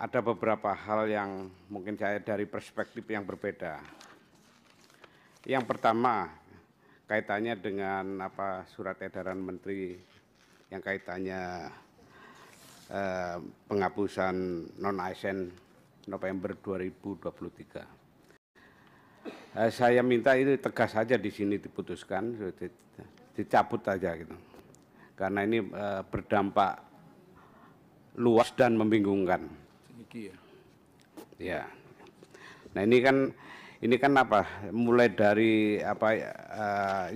ada beberapa hal yang mungkin saya dari perspektif yang berbeda. Yang pertama, kaitannya dengan surat edaran Menteri yang kaitannya penghapusan non-ASN November 2023. Saya minta itu tegas saja di sini diputuskan, dicabut saja gitu. Karena ini berdampak luas dan membingungkan. Ya. Nah ini kan mulai dari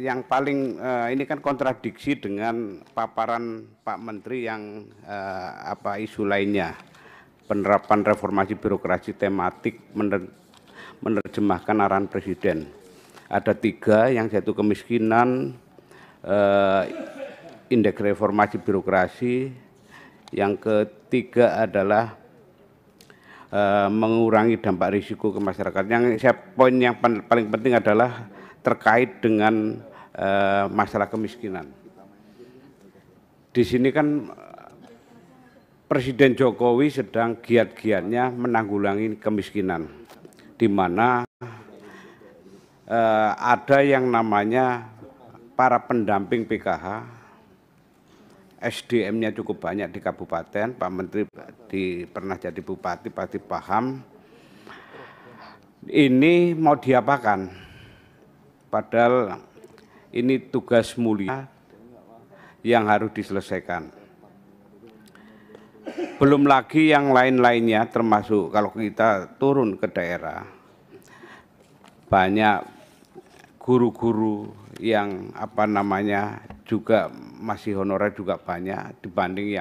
yang paling ini kan kontradiksi dengan paparan Pak Menteri yang isu lainnya, penerapan reformasi birokrasi tematik menerjemahkan arahan Presiden. Ada 3, yang satu kemiskinan, indeks reformasi birokrasi, yang ketiga adalah mengurangi dampak risiko ke masyarakat. Poin yang paling penting adalah terkait dengan masalah kemiskinan. Di sini kan Presiden Jokowi sedang giat-giatnya menanggulangi kemiskinan, di mana ada yang namanya para pendamping PKH, SDM-nya cukup banyak di kabupaten. Pak Menteri pernah jadi bupati, pasti paham. Ini mau diapakan? Padahal ini tugas mulia yang harus diselesaikan. Belum lagi yang lain-lainnya, termasuk kalau kita turun ke daerah, banyak guru-guru yang juga masih honorer juga banyak dibanding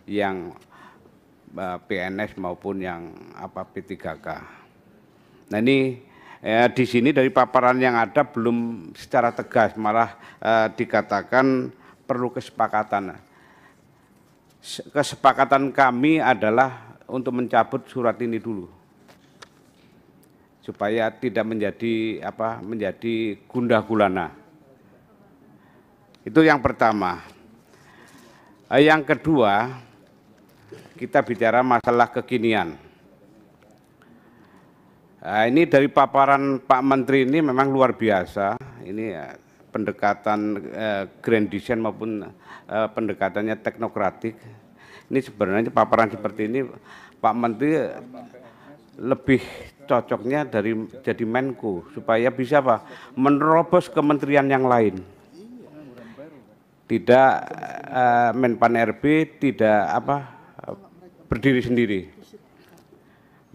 yang PNS maupun yang P3K. Nah ini di sini dari paparan yang ada belum secara tegas, malah dikatakan perlu kesepakatan. Kesepakatan kami adalah untuk mencabut surat ini dulu, supaya tidak menjadi gundah gulana. Itu yang pertama. Yang kedua, kita bicara masalah kekinian. Ini dari paparan Pak Menteri ini memang luar biasa. Ini pendekatan grand design maupun pendekatannya teknokratik. Ini sebenarnya paparan seperti ini Pak Menteri lebih cocoknya jadi Menko, supaya bisa menerobos kementerian yang lain. Tidak Menpan RB, tidak berdiri sendiri.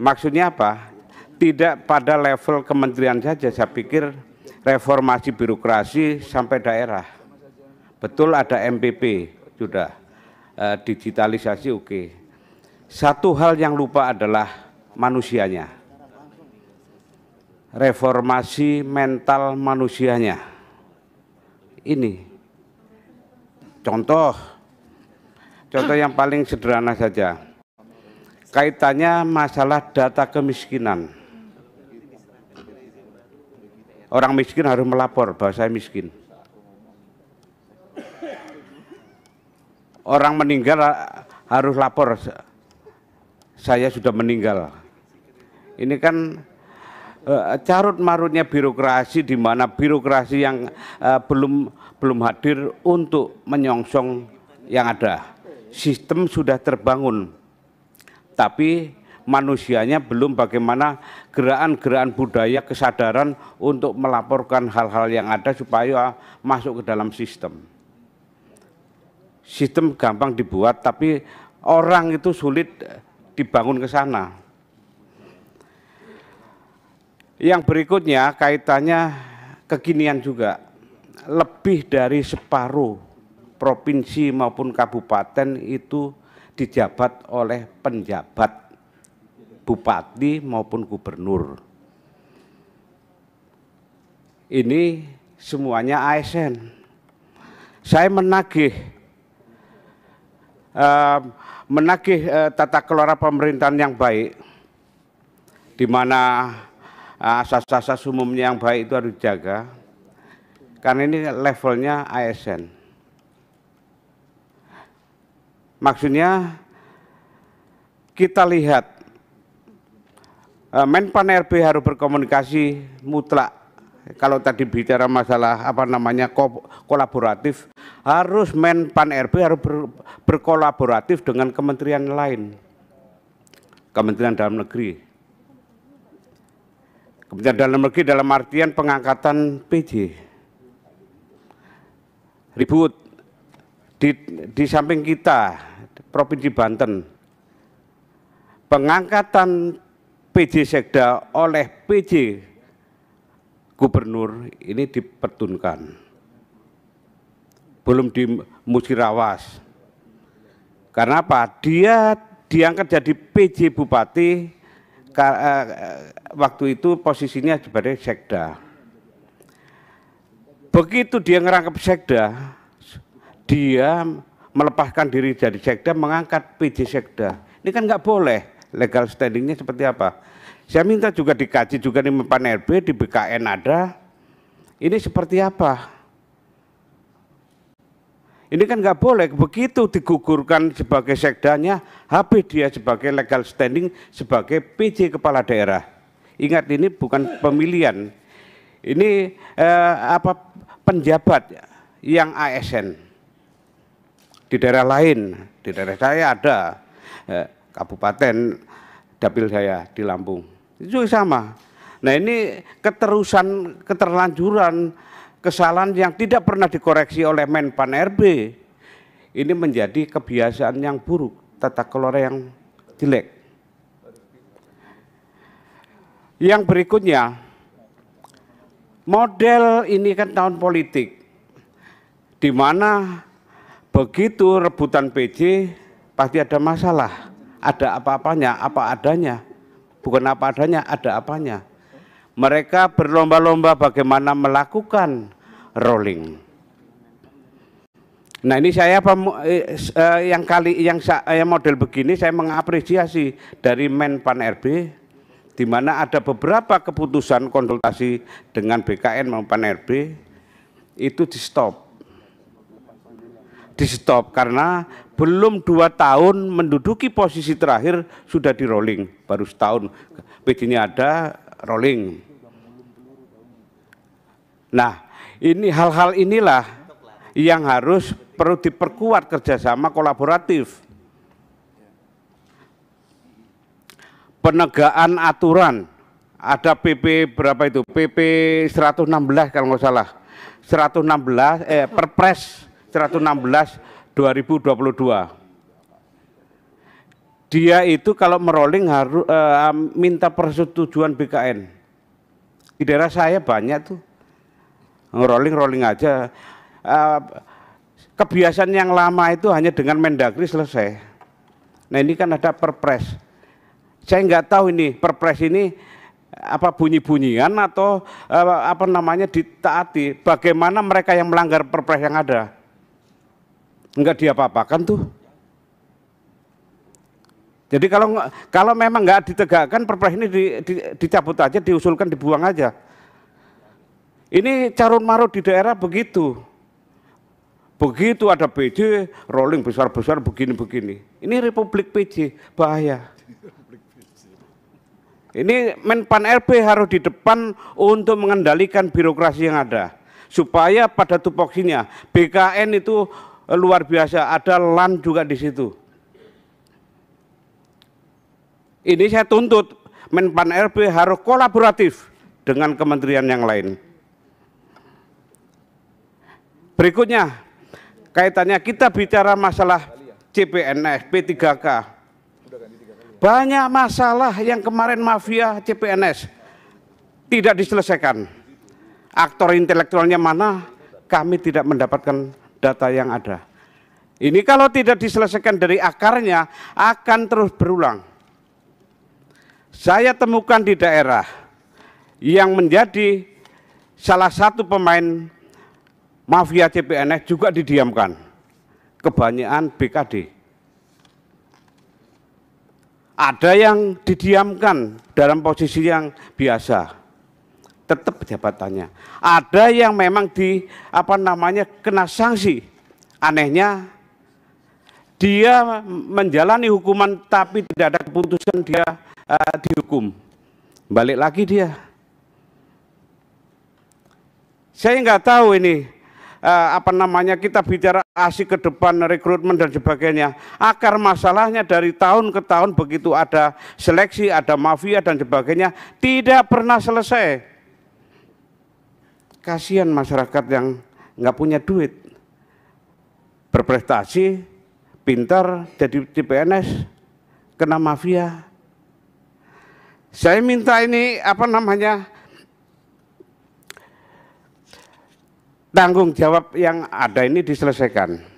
Maksudnya apa? Tidak pada level kementerian saja, saya pikir reformasi birokrasi sampai daerah. Betul ada MPP sudah, digitalisasi oke. Satu hal yang lupa adalah manusianya. Reformasi mental manusianya. Ini contoh yang paling sederhana saja, kaitannya masalah data kemiskinan. Orang miskin harus melapor bahwa saya miskin. Orang meninggal harus lapor, saya sudah meninggal. Ini kan carut marutnya birokrasi, di mana birokrasi yang belum hadir untuk menyongsong yang ada. Sistem sudah terbangun, tapi manusianya belum. Bagaimana gerakan-gerakan budaya, kesadaran untuk melaporkan hal-hal yang ada supaya masuk ke dalam sistem. Sistem gampang dibuat, tapi orang itu sulit dibangun ke sana. Yang berikutnya kaitannya kekinian juga. Lebih dari separuh provinsi maupun kabupaten itu dijabat oleh penjabat, bupati maupun gubernur. Ini semuanya ASN. Saya menagih tata kelola pemerintahan yang baik, di mana asas-asas umumnya yang baik itu harus dijaga, karena ini levelnya ASN. Maksudnya kita lihat Menpan RB harus berkomunikasi mutlak. Kalau tadi bicara masalah apa namanya kolaboratif, harus Menpan RB harus berkolaboratif dengan kementerian lain, Kementerian Dalam Negeri. Kementerian Dalam Negeri dalam artian pengangkatan PJ. Ribut di samping kita, Provinsi Banten, pengangkatan PJ Sekda oleh PJ Gubernur ini dipertunkan, belum di Musirawas. Karena apa? Dia diangkat jadi PJ Bupati, waktu itu posisinya sebagai Sekda. Begitu dia ngerangkap Sekda, dia melepaskan diri dari Sekda, mengangkat PJ Sekda. Ini kan nggak boleh, legal standingnya seperti apa? Saya minta juga dikaji juga di Menpan RB, di BKN ada, ini seperti apa? Ini kan nggak boleh, begitu digugurkan sebagai sekdanya, habis dia sebagai legal standing sebagai PJ Kepala Daerah. Ingat, ini bukan pemilihan, ini penjabat yang ASN. Di daerah lain, di daerah saya ada kabupaten dapil saya di Lampung. Itu sama. Nah, ini keterlanjuran, kesalahan yang tidak pernah dikoreksi oleh Menpan RB. Ini menjadi kebiasaan yang buruk, tata kelola yang jelek. Yang berikutnya, model ini kan tahun politik, di mana begitu rebutan PJ pasti ada masalah, ada apa-apanya, apa adanya. Bukan apa adanya, ada apanya. Mereka berlomba-lomba bagaimana melakukan rolling. Nah, ini saya model begini saya mengapresiasi dari Menpan RB, di mana ada beberapa keputusan konsultasi dengan BKN Menpan RB itu di stop karena belum 2 tahun menduduki posisi terakhir sudah di rolling, baru setahun PJ-nya ada rolling. Nah, ini hal-hal inilah yang harus perlu diperkuat kerjasama kolaboratif. Penegakan aturan, ada PP berapa itu? PP 116 kalau nggak salah, 116 Perpres 116 2022. Dia itu kalau merolling harus minta persetujuan BKN. Di daerah saya banyak tuh ngerolling aja. Kebiasaan yang lama itu hanya dengan Mendagri selesai. Nah, ini kan ada Perpres. Saya nggak tahu ini Perpres ini apa bunyi-bunyian atau apa namanya ditaati. Bagaimana mereka yang melanggar Perpres yang ada? Enggak diapa-apakan tuh. Jadi kalau memang nggak ditegakkan Perpres ini dicabut aja, diusulkan, dibuang aja. Ini carut marut di daerah begitu. Begitu ada PJ rolling besar-besar begini-begini. Ini Republik PJ, bahaya. Ini Menpan RB harus di depan untuk mengendalikan birokrasi yang ada. Supaya pada tupoksinya BKN itu luar biasa, ada LAN juga di situ. Ini saya tuntut Menpan RB harus kolaboratif dengan kementerian yang lain. Berikutnya, kaitannya kita bicara masalah CPNS, P3K. Banyak masalah yang kemarin mafia CPNS tidak diselesaikan. Aktor intelektualnya mana? Kami tidak mendapatkan data yang ada. Ini kalau tidak diselesaikan dari akarnya akan terus berulang. Saya temukan di daerah yang menjadi salah satu pemain mafia CPNS juga didiamkan. Kebanyakan BKD. Ada yang didiamkan dalam posisi yang biasa, tetap jabatannya. Ada yang memang kena sanksi. Anehnya dia menjalani hukuman tapi tidak ada keputusan dia dihukum. balik lagi dia. Saya nggak tahu ini kita bicara asik ke depan, rekrutmen dan sebagainya. Akar masalahnya dari tahun ke tahun begitu ada seleksi, ada mafia dan sebagainya, tidak pernah selesai. Kasihan masyarakat yang nggak punya duit, berprestasi, pintar, jadi di PNS, kena mafia. Saya minta ini tanggung jawab yang ada ini diselesaikan.